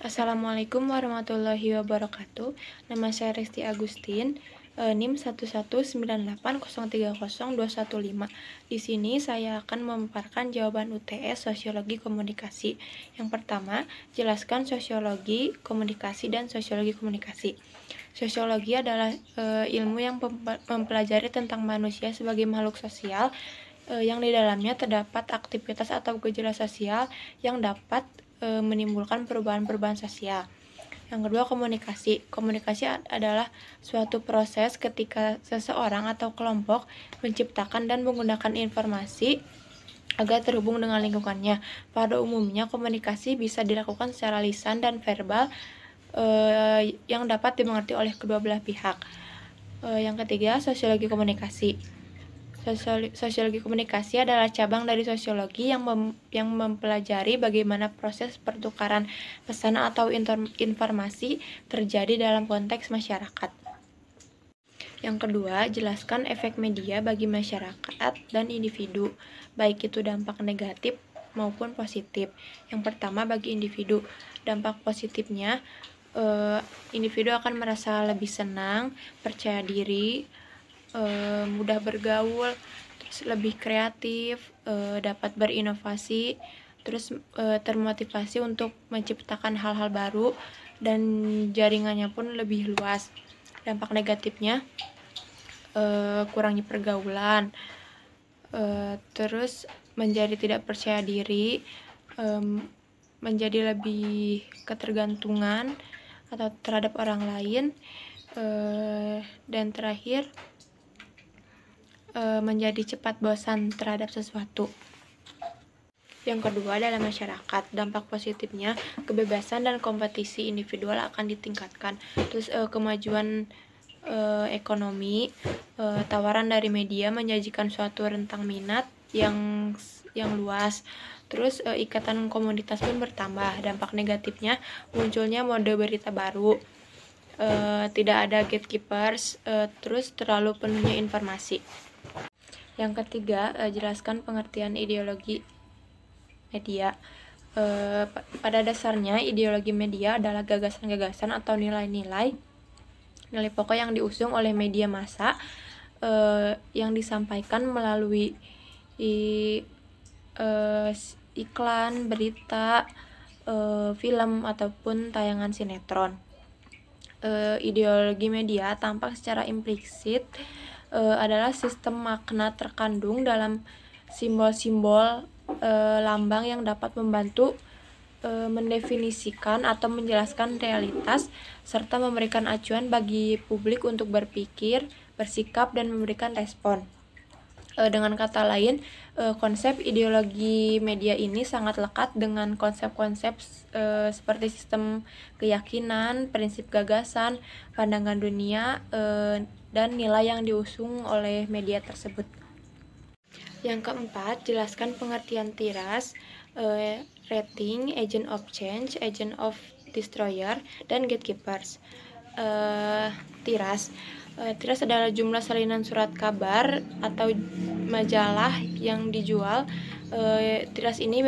Assalamualaikum warahmatullahi wabarakatuh. Nama saya Resti Agustin, NIM 11980300215. Di sini saya akan memaparkan jawaban UTS Sosiologi Komunikasi. Yang pertama, jelaskan sosiologi komunikasi dan sosiologi komunikasi. Sosiologi adalah ilmu yang mempelajari tentang manusia sebagai makhluk sosial yang di dalamnya terdapat aktivitas atau gejala sosial yang dapat menimbulkan perubahan-perubahan sosial. Yang kedua, komunikasi. Komunikasi adalah suatu proses ketika seseorang atau kelompok menciptakan dan menggunakan informasi agar terhubung dengan lingkungannya. Pada umumnya, komunikasi bisa dilakukan secara lisan dan verbal yang dapat dimengerti oleh kedua belah pihak. Yang ketiga, sosiologi komunikasi. Sosiologi komunikasi adalah cabang dari sosiologi yang mempelajari bagaimana proses pertukaran pesan atau informasi terjadi dalam konteks masyarakat. Yang kedua, jelaskan efek media bagi masyarakat dan individu, baik itu dampak negatif maupun positif. Yang pertama, bagi individu, dampak positifnya individu akan merasa lebih senang, percaya diri, mudah bergaul, terus lebih kreatif, dapat berinovasi, terus termotivasi untuk menciptakan hal-hal baru, dan jaringannya pun lebih luas. Dampak negatifnya kurangnya pergaulan, terus menjadi tidak percaya diri, menjadi lebih ketergantungan atau terhadap orang lain, dan terakhir menjadi cepat bosan terhadap sesuatu. Yang kedua adalah masyarakat. Dampak positifnya, kebebasan dan kompetisi individual akan ditingkatkan. Terus kemajuan ekonomi, tawaran dari media menyajikan suatu rentang minat yang luas. Terus ikatan komunitas pun bertambah. Dampak negatifnya, munculnya mode berita baru, tidak ada gatekeepers, terus terlalu penuhnya informasi. Yang ketiga, jelaskan pengertian ideologi media. Pada dasarnya, ideologi media adalah gagasan-gagasan atau nilai-nilai pokok yang diusung oleh media massa yang disampaikan melalui iklan, berita, film, ataupun tayangan sinetron. Ideologi media tampak secara implisit adalah sistem makna terkandung dalam simbol-simbol lambang yang dapat membantu mendefinisikan atau menjelaskan realitas serta memberikan acuan bagi publik untuk berpikir, bersikap, dan memberikan respon. Dengan kata lain, konsep ideologi media ini sangat lekat dengan konsep-konsep seperti sistem keyakinan, prinsip gagasan, pandangan dunia, dan nilai yang diusung oleh media tersebut. Yang keempat, jelaskan pengertian tiras, rating, agent of change, agent of destroyer, dan gatekeepers. Tiras adalah jumlah salinan surat kabar atau majalah yang dijual. Tiras ini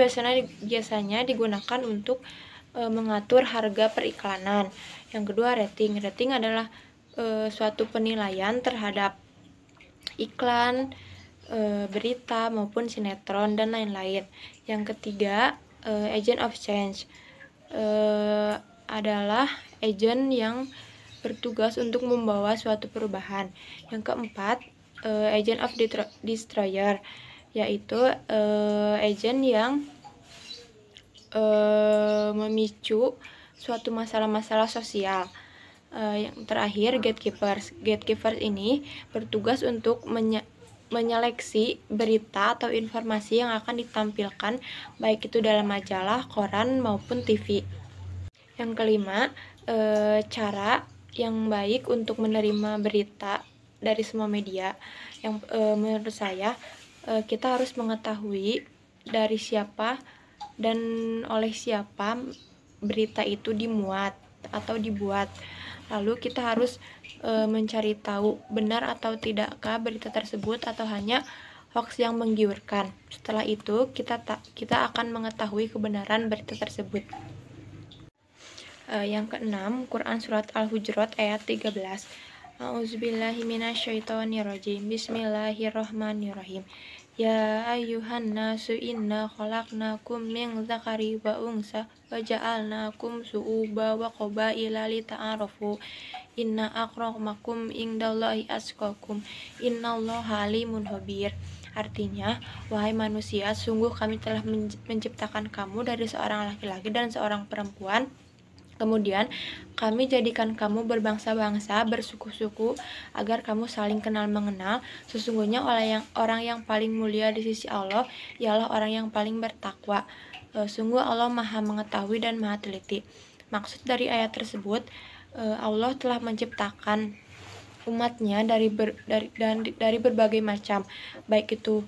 biasanya digunakan untuk mengatur harga periklanan. Yang kedua, rating adalah suatu penilaian terhadap iklan, berita maupun sinetron, dan lain-lain. Yang ketiga, agent of change adalah agen yang bertugas untuk membawa suatu perubahan. Yang keempat, agent of destroyer, yaitu agen yang memicu suatu masalah-masalah sosial. Yang terakhir, gatekeepers ini bertugas untuk menyeleksi berita atau informasi yang akan ditampilkan, baik itu dalam majalah, koran, maupun TV. Yang kelima, cara yang baik untuk menerima berita dari semua media. Yang menurut saya, kita harus mengetahui dari siapa dan oleh siapa berita itu dimuat atau dibuat. Lalu kita harus mencari tahu benar atau tidakkah berita tersebut atau hanya hoax yang menggiurkan. Setelah itu kita akan mengetahui kebenaran berita tersebut. Yang keenam, Quran Surat Al-Hujurat ayat 13. A'udzubillahiminasyaitonirrajim. Bismillahirrohmanirrohim. Ya ayyuhan nasu inna khalaqnakum min dzakari wa unsa wa ja'alnakum su'uba wa qabaila lita'arafu. Inna akramakum indallahi atqakum. Innallaha alimun khabir. Artinya, wahai manusia, sungguh kami telah menciptakan kamu dari seorang laki-laki dan seorang perempuan. Kemudian, kami jadikan kamu berbangsa-bangsa, bersuku-suku, agar kamu saling kenal mengenal. Sesungguhnya orang yang paling mulia di sisi Allah ialah orang yang paling bertakwa. Sungguh Allah Maha Mengetahui dan Maha Teliti. Maksud dari ayat tersebut, Allah telah menciptakan umatnya dari berbagai macam, baik itu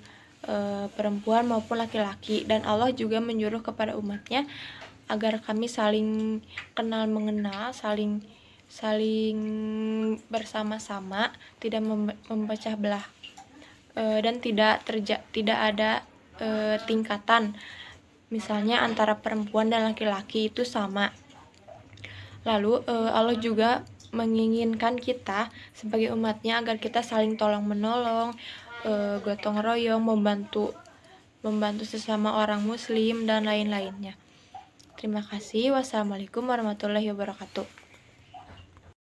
perempuan maupun laki-laki, dan Allah juga menyuruh kepada umatnya agar kami saling kenal mengenal, saling bersama-sama, tidak memecah belah, dan tidak ada tingkatan, misalnya antara perempuan dan laki-laki itu sama. Lalu Allah juga menginginkan kita sebagai umatnya agar kita saling tolong menolong, gotong royong, membantu sesama orang muslim dan lain-lainnya. Terima kasih. Wassalamualaikum warahmatullahi wabarakatuh.